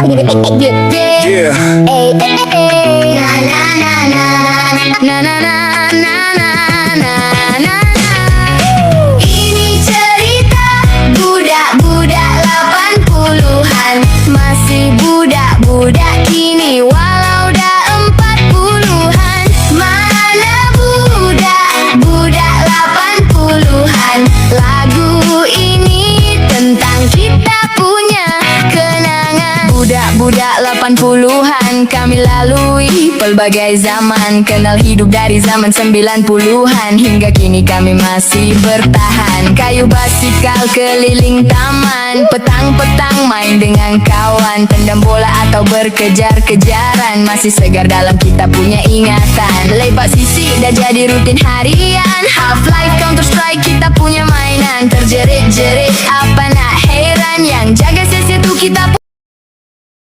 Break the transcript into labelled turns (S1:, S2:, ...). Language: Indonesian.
S1: Yeah.
S2: Ini cerita budak-budak 80-an, masih budak-budak kini walau dah 40-an. Mana budak-budak 80-an, lagu ini tentang kita punya kenangan. Budak-budak 80-an, kami lalui pelbagai zaman, kenal hidup dari zaman 90-an hingga kini kami masih bertahan. Kayu basikal keliling taman, petang-petang main dengan kawan, tendang bola atau berkejar-kejaran, masih segar dalam kita punya ingatan. Lepak sisi dah jadi rutin harian, Half-Life, Counter Strike kita punya mainan, terjerit-jerit apa nak heran, yang jaga sesi itu kita